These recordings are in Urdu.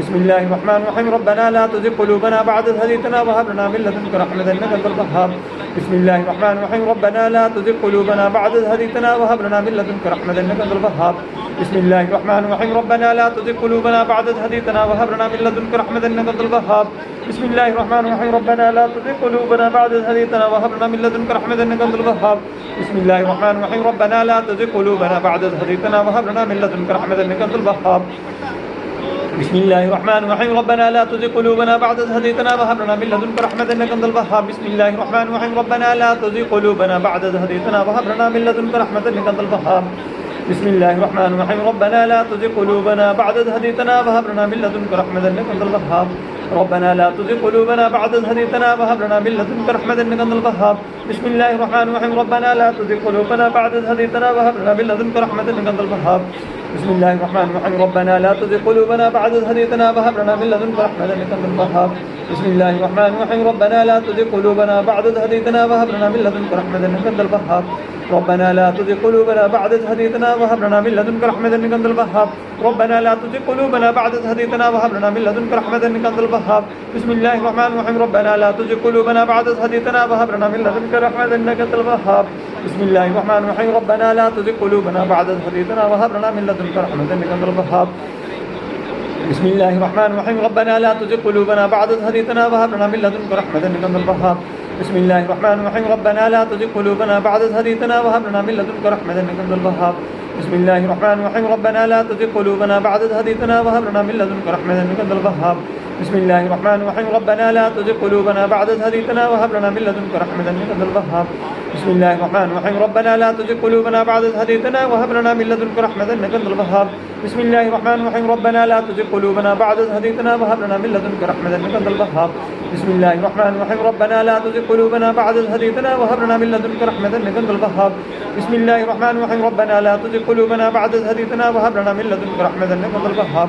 بسم الله الرحمن الرحيم ربنا لا تزغ قلوبنا بعد إذ هديتنا وهب لنا من لدنك رحمة إنك أنت الوهاب. بسم الله الرحمن الرحيم ربنا لا تزغ قلوبنا بعد إذ هديتنا وهب لنا من لدنك رحمة إنك أنت الوهاب. بسم الله الرحمن الرحيم ربنا لا تزغ قلوبنا بعد إذ هديتنا وهب لنا من لدنك رحمة إنك أنت الوهاب. بسم الله الرحمن الرحيم ربنا لا تزغ قلوبنا بعد إذ هديتنا وهب لنا من لدنك رحمة إنك أنت الوهاب. بسم الله الرحمن الرحيم ربنا لا تزغ قلوبنا بعد إذ هديتنا وهب لنا من لدنك رحمة إنك أنت الوهاب. بسم الله الرحمن الرحيم ربنا لا تزغ قلوبنا بعد إذ هديتنا وهب لنا من لدنك رحمة إنك أنت الوهاب. بسم الله الرحمن الرحيم ربنا لا تزغ قلوبنا بعد إذ هديتنا وهب لنا من لدنك رحمة إنك أنت الوهاب. بسم الله الرحمن الرحيم ربنا لا تزغ قلوبنا بعد إذ هديتنا وهب لنا من لدنك رحمة إنك أنت الوهاب. ربنا لا تزغ قلوبنا بعد إذ هديتنا وهب لنا من لدنك رحمة إنك أنت الوهاب. بسم الله الرحمن الرحيم ربنا لا تزغ قلوبنا بعد إذ هديتنا وهب لنا من لدنك رحمة إنك أنت الوهاب. بسم الله الرحمن الرحيم ربنا لا تزغ قلوبنا بعد إذ هديتنا وهب لنا من لدنك رحمة إنك أنت الوهاب. بسم الله الرحمن الرحيم ربنا لا تزغ قلوبنا بعد إذ هديتنا وهب لنا من لدنك رحمة إنك أنت الوهاب. ربنا لا تزغ قلوبنا بعد إذ هديتنا وهب لنا من لدنك رحمة إنك أنت الوهاب. ربنا لا تزغ قلوبنا بعد إذ هديتنا وهب لنا من لدنك رحمة إنك أنت الوهاب. بسم الله الرحمن الرحيم ربنا لا تزغ قلوبنا بعد إذ هديتنا وهب لنا من لدنك رحمة إنك أنت الوهاب. بسم الله الرحمن الرحيم ربنا لا تزغ قلوبنا بعد إذ هديتنا وهب لنا من لدنك رحمة إنك أنت الوهاب. بسم الله الرحمن الرحيم ربنا لا تزغ قلوبنا بعد إذ هديتنا وهب لنا من لدنك رحمة إنك أنت الوهاب. بسم الله الرحمن الرحيم ربنا لا تزغ قلوبنا بعد إذ هديتنا وهب لنا من لدنك رحمة إنك أنت الوهاب. بسم الله الرحمن الرحيم ربنا لا تزغ قلوبنا بعد إذ هديتنا وهب لنا من لدنك رحمة إنك أنت الوهاب. بسم الله الرحمن الرحيم ربنا لا تزغ قلوبنا بعد إذ هديتنا وهب لنا من لدنك رحمة إنك أنت الوهاب. بسم الله الرحمن الرحيم ربنا لا تزغ قلوبنا بعد إذ هديتنا وهب لنا من لدنك رحمة إنك أنت الوهاب. بسم الله الرحمن الرحيم ربنا لا تزغ قلوبنا بعد إذ هديتنا وهب لنا من لدنك رحمة إنك أنت الوهاب. بسم الله الرحمن الرحيم ربنا لا تزغ قلوبنا بعد إذ هديتنا وهب لنا من لدنك رحمة إنك أنت الوهاب. بسم الله الرحمن الرحيم ربنا لا تزغ قلوبنا بعد إذ هديتنا وهب لنا من لدنك رحمة إنك أنت الوهاب. بسم الله الرحمن الرحيم ربنا لا تزغ قلوبنا بعد إذ هديتنا وهب لنا من لدنك رحمة إنك أنت الوهاب. بسم الله الرحمن الرحيم ربنا لا تزغ قلوبنا بعد إذ هديتنا وهب لنا من لدنك رحمة إنك أنت الوهاب.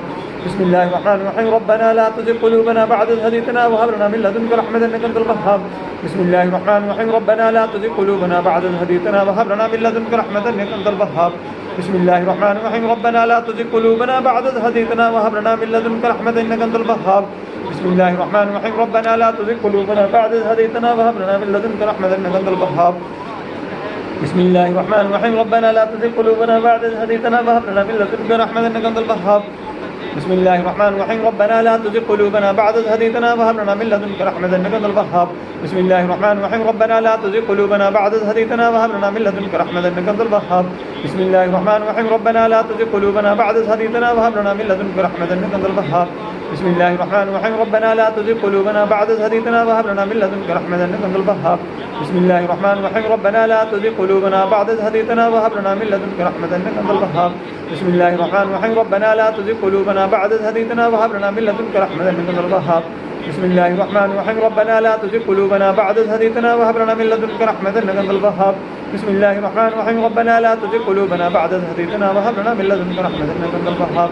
بسم الله الرحمن الرحيم ربنا لا تزغ قلوبنا بعد إذ هديتنا وهب لنا من لدنك رحمة إنك أنت الوهاب. بسم الله الرحمن الرحيم ربنا لا تزغ قلوبنا بعد إذ هديتنا وهب لنا من لدنك رحمة إنك أنت الوهاب. بسم الله الرحمن الرحيم ربنا لا تزغ قلوبنا بعد إذ هديتنا وهب لنا من لدنك رحمة إنك أنت الوهاب. بسم الله الرحمن الرحيم ربنا لا تزغ قلوبنا بعد إذ هديتنا وهب لنا من لدنك رحمة إنك أنت الوهاب. بسم الله الرحمن الرحيم ربنا لا تزغ قلوبنا بعد إذ هديتنا وهب لنا من لدنك رحمة إنك أنت الوهاب. بسم الله الرحمن الرحيم ربنا لا تزغ قلوبنا بعد إذ هديتنا وهب لنا من لدنك رحمة إنك أنت الوهاب. بسم الله الرحمن الرحيم ربنا لا تزغ قلوبنا بعد إذ هديتنا وهب لنا من لدنك رحمة إنك أنت الوهاب. بسم الله الرحمن الرحيم ربنا لا تزغ قلوبنا بعد إذ هديتنا وهب لنا من لدنك رحمة إنك أنت الوهاب. بسم الله الرحمن الرحيم ربنا لا تزغ قلوبنا بعد إذ هديتنا وهب لنا من لدنك رحمة إنك أنت الوهاب. بسم الله الرحمن الرحيم ربنا لا تزغ قلوبنا بعد إذ هديتنا وهب لنا من لدنك رحمة إنك أنت الوهاب. بسم الله الرحمن الرحيم ربنا لا تزغ قلوبنا بعد إذ هديتنا وهب لنا من لدنك رحمة إنك أنت الوهاب. بسم الله الرحمن الرحيم ربنا لا تزغ قلوبنا بعد إذ هديتنا وهب لنا من لدنك رحمة إنك أنت الوهاب. بسم الله الرحمن الرحيم ربنا لا تزغ قلوبنا بعد إذ هديتنا وهب لنا من لدنك رحمة إنك أنت الوهاب.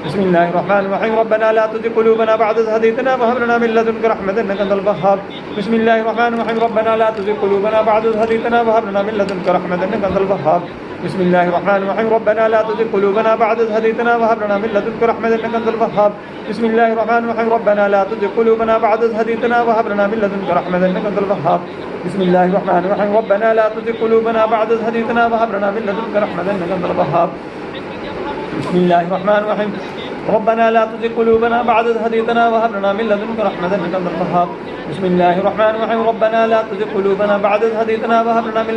بسم الله الرحمن الرحيم ربنا لا تزغ قلوبنا بعد إذ هديتنا وهب لنا من لدنك رحمة إنك أنت الوهاب. بسم الله الرحمن الرحيم ربنا لا تزغ قلوبنا بعد إذ هديتنا وهب لنا من لدنك رحمة إنك أنت الوهاب. بسم الله الرحمن الرحيم ربنا لا تزغ قلوبنا بعد إذ هديتنا وهب لنا من لدنك رحمة إنك أنت الوهاب. بسم الله الرحمن الرحيم ربنا لا تزغ قلوبنا بعد إذ هديتنا وهب لنا من لدنك رحمة إنك أنت الوهاب. بسم الله الرحمن الرحيم ربنا لا تزغ قلوبنا بعد إذ هديتنا وهب لنا من لدنك رحمة إنك أنت الوهاب. بسم الله الرحمن الرحيم ربنا لا تزغ قلوبنا بعد إذ هديتنا وهب لنا من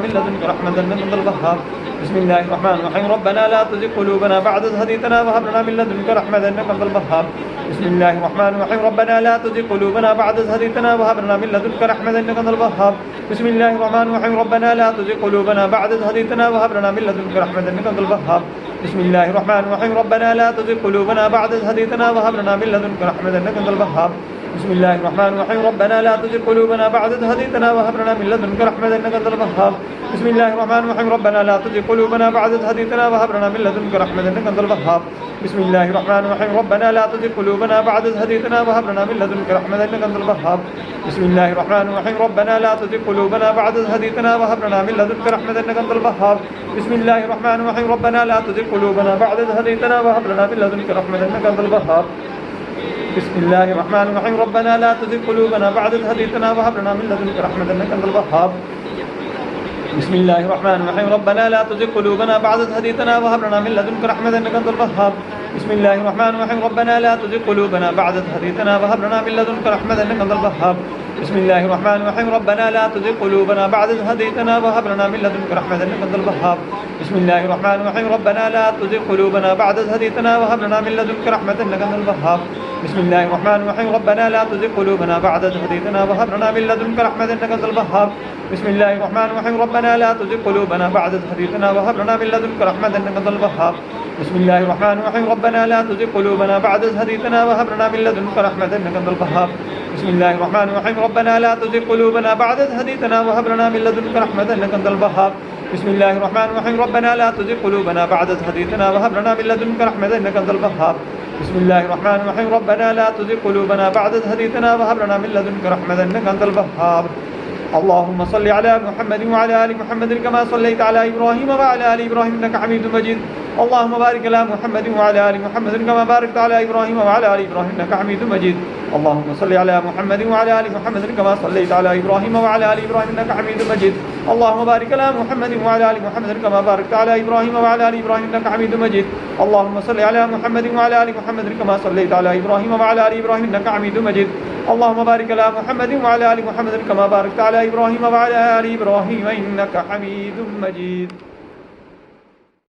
لدنك رحمة إنك أنت الوهاب. بسم الله الرحمن الرحيم ربنا لا تزغ قلوبنا بعد إذ هديتنا وهب لنا من لدنك رحمة إنك أنت الوهاب. بسم الله الرحمن الرحيم ربنا لا تزغ قلوبنا بعد إذ هديتنا وهب لنا من لدنك رحمة إنك أنت الوهاب. بسم الله الرحمن الرحيم ربنا لا تزغ قلوبنا بعد إذ هديتنا وهب لنا من لدنك رحمة إنك أنت الوهاب. بسم الله الرحمن الرحيم ربنا لا تزغ قلوبنا بعد إذ هديتنا وهب لنا من لدنك رحمة إنك أنت الوهاب. بسم الله الرحمن الرحيم ربنا لا تزغ قلوبنا بعد إذ هديتنا وهب لنا من لدنك رحمة إنك أنت الوهاب بسم الله الرحمن الرحيم ربنا لا تزغ قلوبنا بعد إذ هديتنا وهب لنا من لدنك رحمة إنك أنت الوهاب بسم الله الرحمن الرحيم ربنا لا تزغ قلوبنا بعد إذ هديتنا وهب لنا من لدنك رحمة إنك أنت الوهاب بسم الله الرحمن الرحيم ربنا لا تزغ قلوبنا بعد إذ هديتنا وهب لنا من لدنك رحمة إنك أنت الوهاب بسم الله الرحمن الرحيم ربنا لا تزغ قلوبنا بعد إذ هديتنا وهب لنا من لدنك رحمة إنك أنت الوهاب بسم الله الرحمن الرحيم ربنا لا تزغ قلوبنا بعد إذ هديتنا وهب لنا من لدنك رحمة إنك أنت الوهاب بسم الله الرحمن الرحيم ربنا لا تزغ قلوبنا بعد إذ هديتنا وهب لنا من لدنك رحمة إنك أنت الوهاب بسم الله الرحمن الرحيم ربنا لا تزغ قلوبنا بعد إذ هديتنا وهب لنا من لدنك رحمة إنك أنت الوهاب بسم الله الرحمن الرحيم ربنا لا تزغ قلوبنا بعد إذ هديتنا وهب لنا من لدنك رحمة إنك أنت الوهاب بسم الله الرحمن الرحيم ربنا لا تزغ قلوبنا بعد إذ هديتنا وهب لنا من لدنك رحمة إنك أنت الوهاب بسم الله الرحمن الرحيم ربنا لا تزغ قلوبنا بعد إذ هديتنا وهب لنا من لدنك رحمة إنك أنت الوهاب بسم الله الرحمن الرحيم ربنا لا تزغ قلوبنا بعد إذ هديتنا وهب لنا من لدنك رحمة إنك أنت الوهاب بسم الله الرحمن الرحيم ربنا لا تزغ قلوبنا بعد إذ هديتنا وهب لنا من لدنك رحمة إنك أنت الوهاب بسم الله الرحمن الرحيم ربنا لا تزغ قلوبنا بعد إذ هديتنا وهب لنا من لدنك رحمة إنك أنت الوهاب بسم الله الرحمن الرحيم ربنا لا تزغ قلوبنا بعد إذ هديتنا وهب لنا من لدنك رحمة إنك أنت الوهاب بسم الله الرحمن الرحيم ربنا لا تزغ قلوبنا بعد إذ هديتنا وهب لنا من لدنك رحمة إنك أنت الوهاب اللهم صل على محمد وعلى آل محمد كما صليت على إبراهيم وعلى آل إبراهيم إنك حميد مجيد اللهم بارك على محمد وعلى آل محمد كما باركت على إبراهيم وعلى آل إبراهيم إنك حميد مجيد اللهم صل على محمد وعلى آل محمد كما صليت على إبراهيم وعلى آل إبراهيم إنك حميد مجيد اللهم بارك على محمد وعلى آل محمد كما باركت على إبراهيم وعلى آل إبراهيم إنك حميد مجيد اللهم صل على محمد وعلى آل محمد كما صليت على إبراهيم وعلى آل إبراهيم إنك حميد مجيد اللهم بارك على محمد وعلى آل محمد كما باركت على إبراهيم وعلى آل إبراهيم إنك حميد مجيد